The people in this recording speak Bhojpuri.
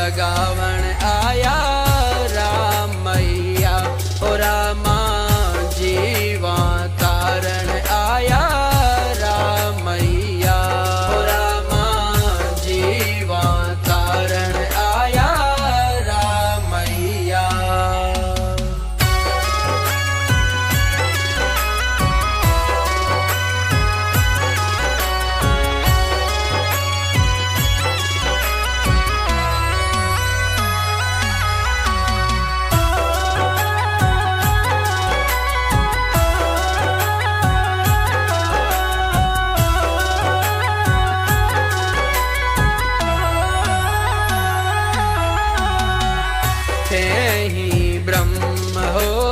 जगावण आया राम मैया ओ रामा जीवा तारण आया राम मैया ओ रामा जीवा तारण आया राम मैया। ब्रह्म हो